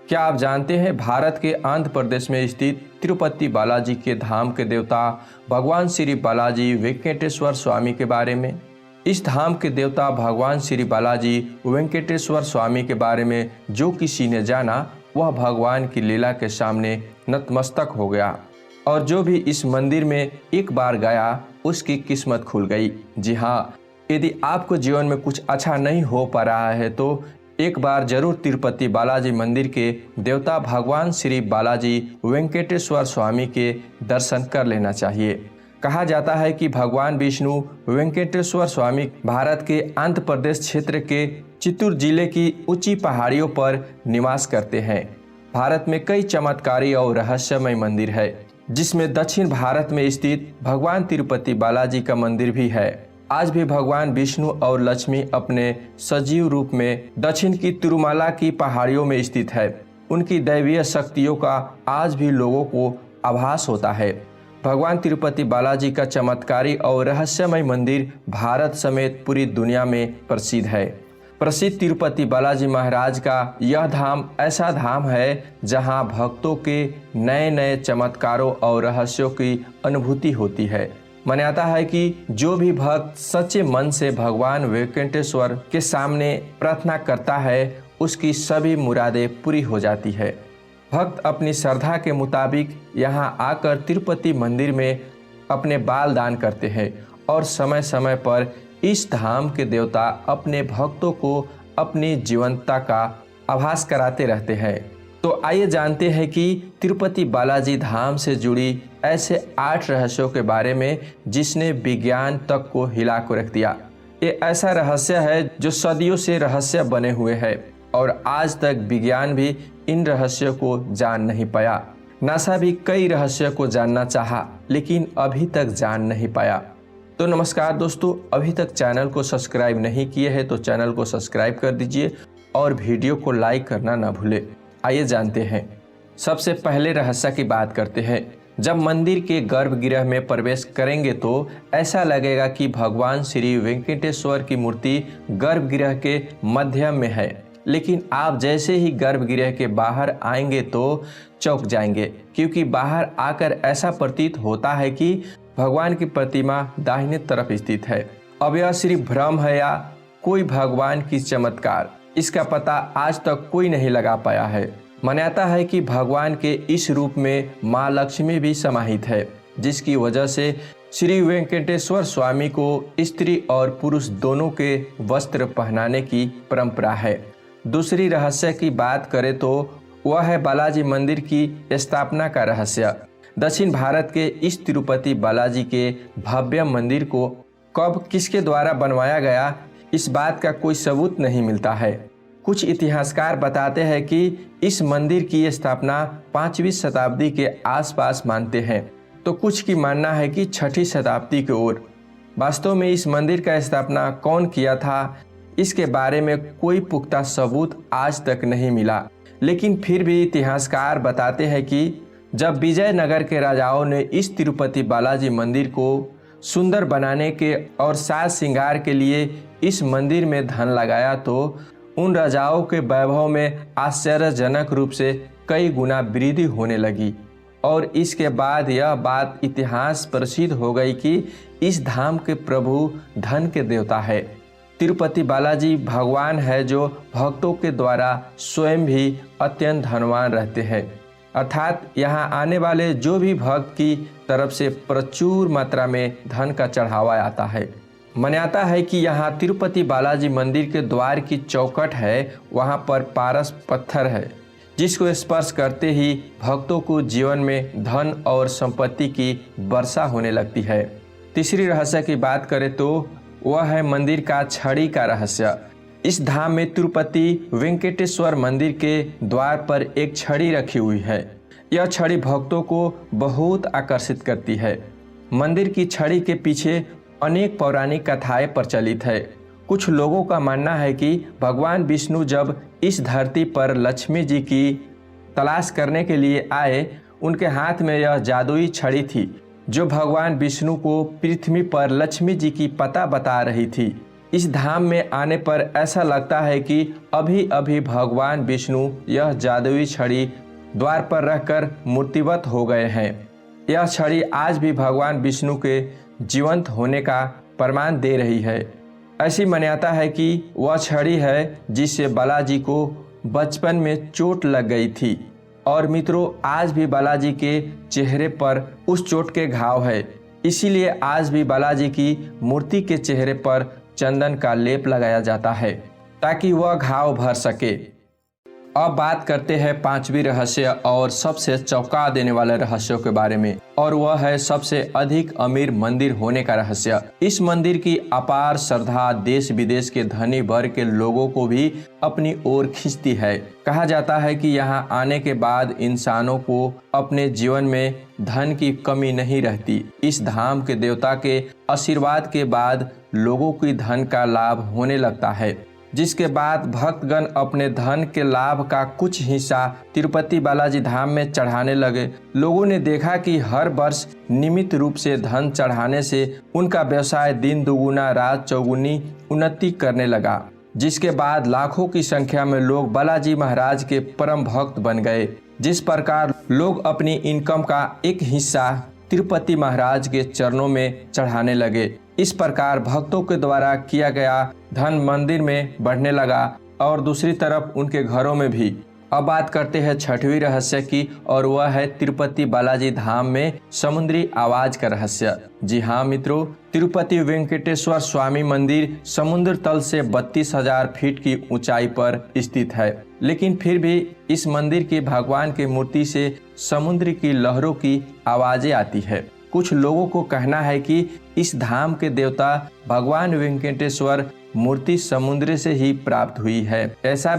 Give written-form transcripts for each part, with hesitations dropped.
क्या आप जानते हैं भारत के आंध्र प्रदेश में स्थित तिरुपति बालाजी के धाम के देवता भगवान श्री बालाजी वेंकटेश्वर स्वामी के बारे में? इस धाम के देवता भगवान श्री बालाजी वेंकटेश्वर स्वामी के बारे में जो किसी ने जाना वह भगवान की लीला के सामने नतमस्तक हो गया, और जो भी इस मंदिर में एक बार गया उसकी किस्मत खुल गई। जी हाँ, यदि आपको जीवन में कुछ अच्छा नहीं हो पा रहा है तो एक बार जरूर तिरुपति बालाजी मंदिर के देवता भगवान श्री बालाजी वेंकटेश्वर स्वामी के दर्शन कर लेना चाहिए। कहा जाता है कि भगवान विष्णु वेंकटेश्वर स्वामी भारत के आंध्र प्रदेश क्षेत्र के चित्तूर जिले की ऊंची पहाड़ियों पर निवास करते हैं। भारत में कई चमत्कारी और रहस्यमय मंदिर है, जिसमें दक्षिण भारत में स्थित भगवान तिरुपति बालाजी का मंदिर भी है। आज भी भगवान विष्णु और लक्ष्मी अपने सजीव रूप में दक्षिण की तिरुमाला की पहाड़ियों में स्थित है। उनकी दैवीय शक्तियों का आज भी लोगों को आभास होता है। भगवान तिरुपति बालाजी का चमत्कारी और रहस्यमय मंदिर भारत समेत पूरी दुनिया में प्रसिद्ध है। प्रसिद्ध तिरुपति बालाजी महाराज का यह धाम ऐसा धाम है जहां भक्तों के नए नए चमत्कारों और रहस्यों की अनुभूति होती है। मान्यता है कि जो भी भक्त सच्चे मन से भगवान वेंकटेश्वर के सामने प्रार्थना करता है उसकी सभी मुरादें पूरी हो जाती है। भक्त अपनी श्रद्धा के मुताबिक यहाँ आकर तिरुपति मंदिर में अपने बाल दान करते हैं और समय समय पर इस धाम के देवता अपने भक्तों को अपनी जीवंतता का आभास कराते रहते हैं। तो आइए जानते हैं कि तिरुपति बालाजी धाम से जुड़ी ऐसे 8 रहस्यों के बारे में जिसने विज्ञान तक को हिला कर रख दिया। ये ऐसा रहस्य है जो सदियों से रहस्य बने हुए है और आज तक विज्ञान भी इन रहस्यों को जान नहीं पाया। नासा भी कई रहस्यों को जानना चाहा लेकिन अभी तक जान नहीं पाया। तो नमस्कार दोस्तों, अभी तक चैनल को सब्सक्राइब नहीं किए हैं तो चैनल को सब्सक्राइब कर दीजिए और वीडियो को लाइक करना ना भूले। आइए जानते हैं। सबसे पहले रहस्य की बात करते हैं। जब मंदिर के गर्भगृह में प्रवेश करेंगे तो ऐसा लगेगा कि भगवान श्री वेंकटेश्वर की मूर्ति गर्भगृह के मध्य में है, लेकिन आप जैसे ही गर्भगृह के बाहर आएंगे तो चौंक जाएंगे, क्योंकि बाहर आकर ऐसा प्रतीत होता है कि भगवान की प्रतिमा दाहिने तरफ स्थित है। अब यह सिर्फ भ्रम है या कोई भगवान की चमत्कार, इसका पता आज तक कोई नहीं लगा पाया है। मान्यता है कि भगवान के इस रूप में माँ लक्ष्मी भी समाहित है, जिसकी वजह से श्री वेंकटेश्वर स्वामी को स्त्री और पुरुष दोनों के वस्त्र पहनाने की परंपरा है। दूसरी रहस्य की बात करें तो वह है बालाजी मंदिर की स्थापना का रहस्य। दक्षिण भारत के इस तिरुपति बालाजी के भव्य मंदिर को कब किसके द्वारा बनवाया गया, इस बात का कोई सबूत नहीं मिलता है। कुछ इतिहासकार बताते हैं कि इस मंदिर की स्थापना 5वीं शताब्दी के आसपास मानते हैं, तो कुछ की मानना है कि 6ठी शताब्दी की ओर। वास्तव में इस मंदिर का स्थापना कौन किया था, इसके बारे में कोई पुख्ता सबूत आज तक नहीं मिला। लेकिन फिर भी इतिहासकार बताते हैं कि जब विजयनगर के राजाओं ने इस तिरुपति बालाजी मंदिर को सुंदर बनाने के और साज श्रृंगार के लिए इस मंदिर में धन लगाया तो उन राजाओं के वैभव में आश्चर्यजनक रूप से कई गुना वृद्धि होने लगी, और इसके बाद यह बात इतिहास प्रसिद्ध हो गई कि इस धाम के प्रभु धन के देवता है। तिरुपति बालाजी भगवान है जो भक्तों के द्वारा स्वयं भी अत्यंत धनवान रहते हैं, अर्थात यहाँ आने वाले जो भी भक्त की तरफ से प्रचुर मात्रा में धन का चढ़ावा आता है। मान्यता है कि यहाँ तिरुपति बालाजी मंदिर के द्वार की चौखट है, वहाँ पर पारस पत्थर है, जिसको स्पर्श करते ही भक्तों को जीवन में धन और संपत्ति की वर्षा होने लगती है। तीसरी रहस्य की बात करें तो वह है मंदिर का छड़ी का रहस्य। इस धाम में तिरुपति वेंकटेश्वर मंदिर के द्वार पर एक छड़ी रखी हुई है। यह छड़ी भक्तों को बहुत आकर्षित करती है। मंदिर की छड़ी के पीछे अनेक पौराणिक कथाएं प्रचलित है। कुछ लोगों का मानना है कि भगवान विष्णु जब इस धरती पर लक्ष्मी जी की तलाश करने के लिए आए, उनके हाथ में यह जादुई छड़ी थी जो भगवान विष्णु को पृथ्वी पर लक्ष्मी जी की पता बता रही थी। इस धाम में आने पर ऐसा लगता है कि अभी अभी भगवान विष्णु यह जादुई छड़ी द्वार पर रखकर मूर्तिवत हो गए हैं। यह छड़ी आज भी भगवान विष्णु के जीवंत होने का प्रमाण दे रही है। ऐसी मान्यता है कि वह छड़ी है जिससे बालाजी को बचपन में चोट लग गई थी और मित्रों आज भी बालाजी के चेहरे पर उस चोट के घाव है। इसीलिए आज भी बालाजी की मूर्ति के चेहरे पर चंदन का लेप लगाया जाता है ताकि वह घाव भर सके। अब बात करते हैं पांचवी रहस्य और सबसे चौंका देने वाले रहस्यों के बारे में, और वह है सबसे अधिक अमीर मंदिर होने का रहस्य। इस मंदिर की अपार श्रद्धा देश विदेश के धनी वर्ग के लोगों को भी अपनी ओर खींचती है। कहा जाता है कि यहाँ आने के बाद इंसानों को अपने जीवन में धन की कमी नहीं रहती। इस धाम के देवता के आशीर्वाद के बाद लोगों की धन का लाभ होने लगता है, जिसके बाद भक्तगण अपने धन के लाभ का कुछ हिस्सा तिरुपति बालाजी धाम में चढ़ाने लगे। लोगों ने देखा कि हर वर्ष नियमित रूप से धन चढ़ाने से उनका व्यवसाय दिन दुगुना रात चौगुनी उन्नति करने लगा, जिसके बाद लाखों की संख्या में लोग बालाजी महाराज के परम भक्त बन गए। जिस प्रकार लोग अपनी इनकम का एक हिस्सा तिरुपति महाराज के चरणों में चढ़ाने लगे, इस प्रकार भक्तों के द्वारा किया गया धन मंदिर में बढ़ने लगा और दूसरी तरफ उनके घरों में भी। अब बात करते हैं छठवीं रहस्य की, और वह है तिरुपति बालाजी धाम में समुद्री आवाज का रहस्य। जी हाँ मित्रों, तिरुपति वेंकटेश्वर स्वामी मंदिर समुद्र तल से 32,000 फीट की ऊंचाई पर स्थित है, लेकिन फिर भी इस मंदिर की भगवान की मूर्ति से समुद्र की लहरों की आवाजें आती है। कुछ लोगों को कहना है कि इस धाम के देवता भगवान वेंकटेश्वर मूर्ति समुद्र से ही प्राप्त हुई है। ऐसा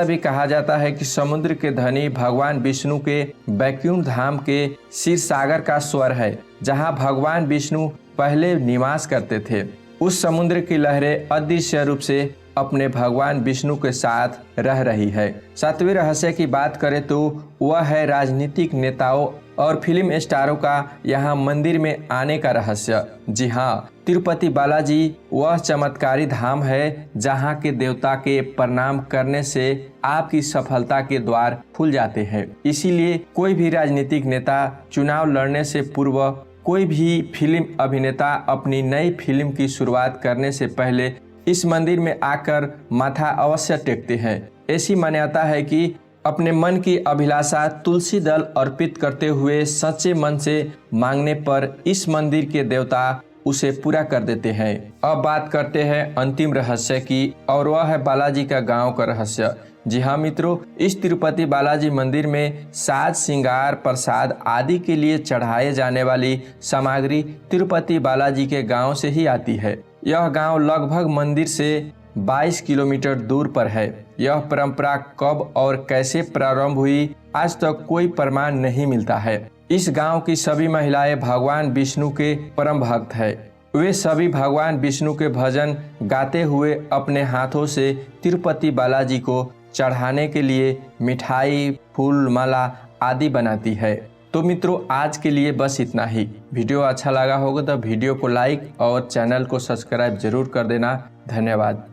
भी कहा जाता है कि समुद्र के धनी भगवान विष्णु के वैकुंठ धाम के क्षीर सागर का स्वर है, जहां भगवान विष्णु पहले निवास करते थे। उस समुद्र की लहरें अदृश्य रूप से अपने भगवान विष्णु के साथ रह रही है। सातवें रहस्य की बात करें तो वह है राजनीतिक नेताओं और फिल्म स्टारों का यहाँ मंदिर में आने का रहस्य। जी हाँ, तिरुपति बालाजी वह चमत्कारी धाम है जहाँ के देवता के प्रणाम करने से आपकी सफलता के द्वार खुल जाते हैं। इसीलिए कोई भी राजनीतिक नेता चुनाव लड़ने से पूर्व, कोई भी फिल्म अभिनेता अपनी नई फिल्म की शुरुआत करने से पहले इस मंदिर में आकर माथा अवश्य टेकते हैं। ऐसी मान्यता है कि अपने मन की अभिलाषा तुलसी दल अर्पित करते हुए सच्चे मन से मांगने पर इस मंदिर के देवता उसे पूरा कर देते हैं। अब बात करते हैं अंतिम रहस्य की, और वह है बालाजी का गांव का रहस्य। जी हाँ मित्रों, इस तिरुपति बालाजी मंदिर में साज श्रृंगार प्रसाद आदि के लिए चढ़ाए जाने वाली सामग्री तिरुपति बालाजी के गांव से ही आती है। यह गांव लगभग मंदिर से 22 किलोमीटर दूर पर है। यह परंपरा कब और कैसे प्रारंभ हुई आज तक कोई प्रमाण नहीं मिलता है। इस गांव की सभी महिलाएं भगवान विष्णु के परम भक्त है। वे सभी भगवान विष्णु के भजन गाते हुए अपने हाथों से तिरुपति बालाजी को चढ़ाने के लिए मिठाई, फूल माला आदि बनाती है। तो मित्रों, आज के लिए बस इतना ही। वीडियो अच्छा लगा होगा तो वीडियो को लाइक और चैनल को सब्सक्राइब जरूर कर देना। धन्यवाद।